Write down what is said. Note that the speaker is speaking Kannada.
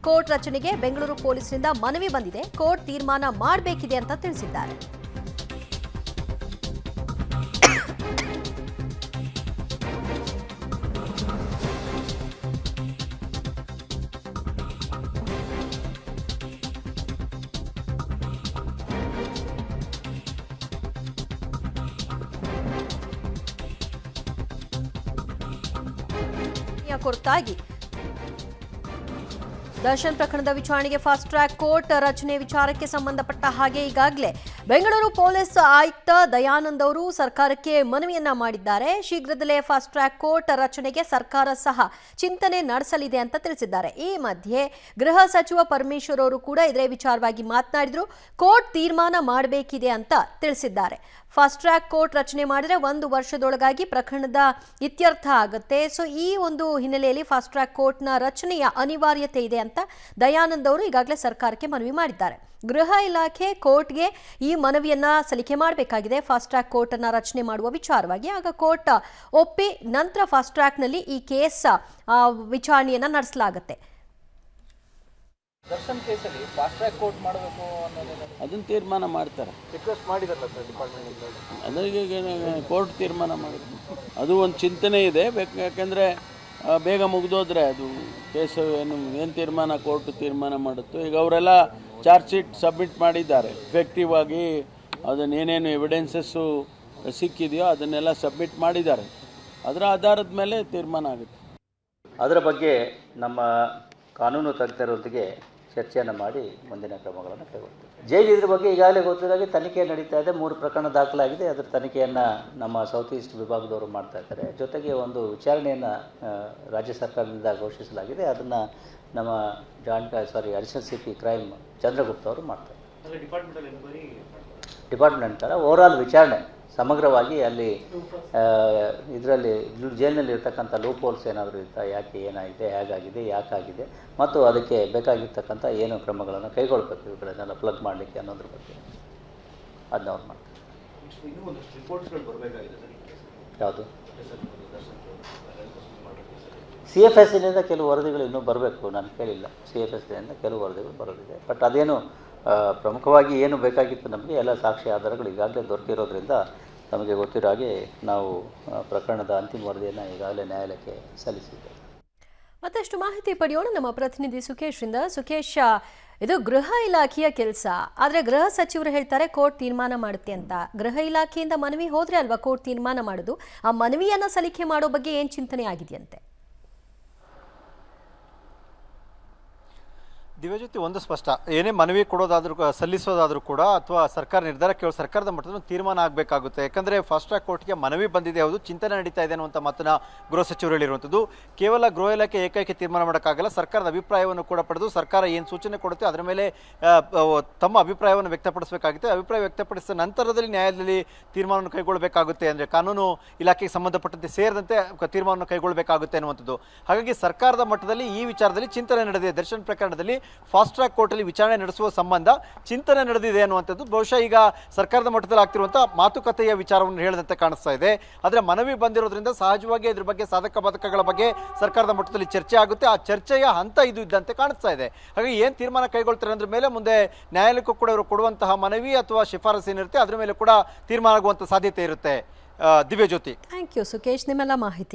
ಕೋರ್ಟ್ ರಚನೆಗೆ ಬೆಂಗಳೂರು ಪೊಲೀಸರಿಂದ ಮನವಿ ಬಂದಿದೆ. ಕೋರ್ಟ್ ತೀರ್ಮಾನ ಮಾಡಬೇಕಿದೆ ಅಂತ ತಿಳಿಸಿದ್ದಾರೆ. ಕುರಿತಾಗಿ ದರ್ಶನ್ ಪ್ರಕರಣದ ವಿಚಾರಣೆಗೆ ಫಾಸ್ಟ್ ಟ್ರ್ಯಾಕ್ ಕೋರ್ಟ್ ರಚನೆ ವಿಚಾರಕ್ಕೆ ಸಂಬಂಧಪಟ್ಟ ಹಾಗೆ ಈಗಾಗಲೇ ಬೆಂಗಳೂರು ಪೊಲೀಸ್ ಆಯುಕ್ತ ದಯಾನಂದ್ ಅವರು ಸರ್ಕಾರಕ್ಕೆ ಮನವಿಯನ್ನ ಮಾಡಿದ್ದಾರೆ. ಶೀಘ್ರದಲ್ಲೇ ಫಾಸ್ಟ್ ಟ್ರ್ಯಾಕ್ ಕೋರ್ಟ್ ರಚನೆಗೆ ಸರ್ಕಾರ ಸಹ ಚಿಂತನೆ ನಡೆಸಲಿದೆ ಅಂತ ತಿಳಿಸಿದ್ದಾರೆ. ಈ ಮಧ್ಯೆ ಗೃಹ ಸಚಿವ ಪರಮೇಶ್ವರ್ ಅವರು ಕೂಡ ಇದೇ ವಿಚಾರವಾಗಿ ಮಾತನಾಡಿದ್ರು. ಕೋರ್ಟ್ ತೀರ್ಮಾನ ಮಾಡಬೇಕಿದೆ ಅಂತ ತಿಳಿಸಿದ್ದಾರೆ. ಫಾಸ್ಟ್ ಟ್ರ್ಯಾಕ್ ಕೋರ್ಟ್ ರಚನೆ ಮಾಡಿದ್ರೆ 1 ವರ್ಷದೊಳಗಾಗಿ ಪ್ರಕರಣದ ಇತ್ಯರ್ಥ ಆಗುತ್ತೆ. ಸೊ ಈ ಒಂದು ಹಿನ್ನೆಲೆಯಲ್ಲಿ ಫಾಸ್ಟ್ ಟ್ರ್ಯಾಕ್ ಕೋರ್ಟ್ನ ರಚನೆಯ ಅನಿವಾರ್ಯತೆ ಇದೆ ಅಂತ ದಯಾನಂದ್ ಅವರು ಈಗಾಗಲೇ ಸರ್ಕಾರಕ್ಕೆ ಮನವಿ ಮಾಡಿದ್ದಾರೆ. ಗೃಹ ಇಲಾಖೆ ಕೋರ್ಟ್ಗೆ ಈ ಮನವಿಯನ್ನ ಸಲ್ಲಿಕೆ ಮಾಡಬೇಕಾಗಿದೆ ಫಾಸ್ಟ್ ಟ್ರ್ಯಾಕ್ ಕೋರ್ಟ್ ಅನ್ನ ರಚನೆ ಮಾಡುವ ವಿಚಾರವಾಗಿ. ಆಗ ಕೋರ್ಟ್ ಒಪ್ಪಿ ನಂತರ ಫಾಸ್ಟ್ ಟ್ರ್ಯಾಕ್ನಲ್ಲಿ ಈ ಕೇಸ್ ವಿಚಾರಣೆಯನ್ನ ನಡೆಸಲಾಗುತ್ತೆ. ದರ್ಶನ್ ಕೇಸಲ್ಲಿ ಫಾಸ್ಟ್ ಟ್ರ್ಯಾಕ್ ಕೋರ್ಟ್ ಮಾಡಬೇಕು ಅನ್ನೋದನ್ನ ಅದನ್ನು ತೀರ್ಮಾನ ಮಾಡ್ತಾರೆ. ರಿಕ್ವೆಸ್ಟ್ ಮಾಡಿದಾರಲ್ಲ ಸರ್ ಡಿಪಾರ್ಟ್ಮೆಂಟ್ ಅದರಿಗೆ ಕೋರ್ಟ್ ತೀರ್ಮಾನ ಮಾಡಿದ್ರು. ಅದು ಒಂದು ಚಿಂತನೆ ಇದೆ. ಯಾಕೆಂದರೆ ಬೇಗ ಮುಗಿದೋದ್ರೆ ಅದು ಕೇಸು ಏನು ತೀರ್ಮಾನ ಕೋರ್ಟ್ ತೀರ್ಮಾನ ಮಾಡುತ್ತೋ. ಈಗ ಅವರೆಲ್ಲ ಚಾರ್ಜ್ ಶೀಟ್ ಸಬ್ಮಿಟ್ ಮಾಡಿದ್ದಾರೆ. ಎಫೆಕ್ಟಿವ್ ಆಗಿ ಅದನ್ನೇನೇನು ಎವಿಡೆನ್ಸಸ್ಸು ಸಿಕ್ಕಿದೆಯೋ ಅದನ್ನೆಲ್ಲ ಸಬ್ಮಿಟ್ ಮಾಡಿದ್ದಾರೆ. ಅದರ ಆಧಾರದ ಮೇಲೆ ತೀರ್ಮಾನ ಆಗುತ್ತೆ. ಅದರ ಬಗ್ಗೆ ನಮ್ಮ ಕಾನೂನು ತಜ್ಞರೊಂದಿಗೆ ಚರ್ಚೆಯನ್ನು ಮಾಡಿ ಮುಂದಿನ ಕ್ರಮಗಳನ್ನು ಕೈಗೊಳ್ತೀವಿ. ಜೈಲು ಇದ್ರ ಬಗ್ಗೆ ಈಗಾಗಲೇ ಗೊತ್ತಿದ್ದಾಗೆ ತನಿಖೆ ನಡೀತಾ ಇದೆ. 3 ಪ್ರಕರಣ ದಾಖಲಾಗಿದೆ. ಅದರ ತನಿಖೆಯನ್ನು ನಮ್ಮ ಸೌತ್ ಈಸ್ಟ್ ವಿಭಾಗದವರು ಮಾಡ್ತಾ ಇದ್ದಾರೆ. ಜೊತೆಗೆ ಒಂದು ವಿಚಾರಣೆಯನ್ನು ರಾಜ್ಯ ಸರ್ಕಾರದಿಂದ ಘೋಷಿಸಲಾಗಿದೆ. ಅದನ್ನು ನಮ್ಮ ಅಡಿಷನಲ್ CP ಕ್ರೈಮ್ ಚಂದ್ರಗುಪ್ತ ಅವರು ಮಾಡ್ತಾರೆ. ಡಿಪಾರ್ಟ್ಮೆಂಟ್ ಓವರಾಲ್ ವಿಚಾರಣೆ ಸಮಗ್ರವಾಗಿ ಅಲ್ಲಿ ಇದರಲ್ಲಿ ಜೈಲಿನಲ್ಲಿ ಇರ್ತಕ್ಕಂಥ ಲೂಪ್ ಹೋಲ್ಸ್ ಏನಾದರೂ ಇರ್ತಾ, ಯಾಕೆ ಏನಾಗಿದೆ, ಹೇಗಾಗಿದೆ, ಯಾಕಾಗಿದೆ ಮತ್ತು ಅದಕ್ಕೆ ಬೇಕಾಗಿರ್ತಕ್ಕಂಥ ಏನು ಕ್ರಮಗಳನ್ನು ಕೈಗೊಳ್ಳಬೇಕು ಇವುಗಳನ್ನೆಲ್ಲ ಪ್ಲಗ್ ಮಾಡಲಿಕ್ಕೆ ಅನ್ನೋದ್ರ ಬಗ್ಗೆ ಅದನ್ನ ಅವ್ರು ಮಾಡ್ತಾರೆ. ಯಾವುದು CFSನಿಂದ ಕೆಲವು ವರದಿಗಳು ಇನ್ನೂ ಬರಬೇಕು. ನಾನು ಕೇಳಿಲ್ಲ. CFSನಿಂದ ಕೆಲವು ವರದಿಗಳು ಬರೋದಿದೆ. ಬಟ್ ಅದೇನು ಪ್ರಮುಖವಾಗಿ ಏನು ಬೇಕಾಗಿತ್ತು ನಮಗೆ ಎಲ್ಲ ಸಾಕ್ಷಿ ಆಧಾರಗಳು ಈಗಾಗಲೇ ದೊರಕಿರೋದ್ರಿಂದ ನಮಗೆ ಗೊತ್ತಿರೋ ಹಾಗೆ ನಾವು ಪ್ರಕರಣದ ಅಂತಿಮ ವರದಿಯನ್ನು ಈಗಾಗಲೇ ನ್ಯಾಯಾಲಯಕ್ಕೆ ಸಲ್ಲಿಸಿದ್ದೇವೆ. ಮತ್ತಷ್ಟು ಮಾಹಿತಿ ಪಡೆಯೋಣ ನಮ್ಮ ಪ್ರತಿನಿಧಿ ಸುಖೇಶ್ರಿಂದ. ಸುಖೇಶ್, ಇದು ಗೃಹ ಇಲಾಖೆಯ ಕೆಲಸ, ಆದರೆ ಗೃಹ ಸಚಿವರು ಹೇಳ್ತಾರೆ ಕೋರ್ಟ್ ತೀರ್ಮಾನ ಮಾಡುತ್ತೆ ಅಂತ. ಗೃಹ ಇಲಾಖೆಯಿಂದ ಮನವಿ ಹೋದ್ರೆ ಅಲ್ವಾ ಕೋರ್ಟ್ ತೀರ್ಮಾನ ಮಾಡೋದು? ಆ ಮನವಿಯನ್ನ ಸಲ್ಲಿಕೆ ಮಾಡೋ ಬಗ್ಗೆ ಏನು ಚಿಂತನೆ ಆಗಿದೆಯಂತೆ? ದಿವ್ಯಜ್ಯೋತಿ, ಒಂದು ಸ್ಪಷ್ಟ, ಏನೇ ಮನವಿ ಕೊಡೋದಾದ್ರೂ ಸಲ್ಲಿಸೋದಾದರೂ ಕೂಡ ಅಥವಾ ಸರ್ಕಾರ ನಿರ್ಧಾರ ಕೇಳೋ ಸರ್ಕಾರದ ಮಟ್ಟದ ತೀರ್ಮಾನ ಆಗಬೇಕಾಗುತ್ತೆ. ಯಾಕಂದರೆ ಫಾಸ್ಟ್ ಟ್ರ್ಯಾಕ್ ಕೋರ್ಟ್ಗೆ ಮನವಿ ಬಂದಿದೆ, ಹೌದು, ಚಿಂತನೆ ನಡೀತಾ ಇದೆ ಅನ್ನುವಂಥ ಮಾತನ್ನ ಗೃಹ ಸಚಿವರು ಹೇಳಿರುವಂಥದ್ದು. ಕೇವಲ ಗೃಹ ಇಲಾಖೆ ಏಕೈಕ ತೀರ್ಮಾನ ಮಾಡೋಕ್ಕಾಗಲ್ಲ. ಸರ್ಕಾರದ ಅಭಿಪ್ರಾಯವನ್ನು ಕೂಡ ಪಡೆದು ಸರ್ಕಾರ ಏನು ಸೂಚನೆ ಕೊಡುತ್ತೆ ಅದರ ಮೇಲೆ ತಮ್ಮ ಅಭಿಪ್ರಾಯವನ್ನು ವ್ಯಕ್ತಪಡಿಸಬೇಕಾಗುತ್ತೆ. ಅಭಿಪ್ರಾಯ ವ್ಯಕ್ತಪಡಿಸಿದ ನಂತರದಲ್ಲಿ ನ್ಯಾಯಾಲಯದಲ್ಲಿ ತೀರ್ಮಾನವನ್ನು ಕೈಗೊಳ್ಳಬೇಕಾಗುತ್ತೆ. ಅಂದರೆ ಕಾನೂನು ಇಲಾಖೆಗೆ ಸಂಬಂಧಪಟ್ಟಂತೆ ಸೇರಿದಂತೆ ತೀರ್ಮಾನವನ್ನು ಕೈಗೊಳ್ಳಬೇಕಾಗುತ್ತೆ ಅನ್ನುವಂಥದ್ದು. ಹಾಗಾಗಿ ಸರ್ಕಾರದ ಮಟ್ಟದಲ್ಲಿ ಈ ವಿಚಾರದಲ್ಲಿ ಚಿಂತನೆ ನಡೆದಿದೆ. ದರ್ಶನ್ ಪ್ರಕರಣದಲ್ಲಿ ಫಾಸ್ಟ್ ಟ್ರ್ಯಾಕ್ ಕೋರ್ಟಲ್ಲಿ ವಿಚಾರಣೆ ನಡೆಸುವ ಸಂಬಂಧ ಚಿಂತನೆ ನಡೆದಿದೆ ಅನ್ನುವಂಥದ್ದು ಬಹುಶಃ ಈಗ ಸರ್ಕಾರದ ಮಟ್ಟದಲ್ಲಿ ಆಗ್ತಿರುವಂತಹ ಮಾತುಕತೆಯ ವಿಚಾರವನ್ನು ಹೇಳಿದಂತೆ ಕಾಣಿಸ್ತಾ ಇದೆ. ಆದರೆ ಮನವಿ ಬಂದಿರೋದ್ರಿಂದ ಸಹಜವಾಗಿ ಇದ್ರ ಬಗ್ಗೆ ಸಾಧಕ ಬಾಧಕಗಳ ಬಗ್ಗೆ ಸರ್ಕಾರದ ಮಟ್ಟದಲ್ಲಿ ಚರ್ಚೆ ಆಗುತ್ತೆ. ಆ ಚರ್ಚೆಯ ಹಂತ ಇದು ಇದ್ದಂತೆ ಕಾಣಿಸ್ತಾ ಇದೆ. ಹಾಗಾಗಿ ಏನು ತೀರ್ಮಾನ ಕೈಗೊಳ್ತಾರೆ ಅಂದ್ರ ಮೇಲೆ ಮುಂದೆ ನ್ಯಾಯಾಲಯಕ್ಕೂ ಕೂಡ ಇವರು ಕೊಡುವಂತಹ ಮನವಿ ಅಥವಾ ಶಿಫಾರಸು ಏನಿರುತ್ತೆ ಅದರ ಮೇಲೆ ಕೂಡ ತೀರ್ಮಾನ ಆಗುವಂಥ ಸಾಧ್ಯತೆ ಇರುತ್ತೆ. ದಿವ್ಯಜ್ಯೋತಿ, ಥ್ಯಾಂಕ್ ಯು ಸುಖೇಶ್, ನಿಮ್ಮೆಲ್ಲ ಮಾಹಿತಿ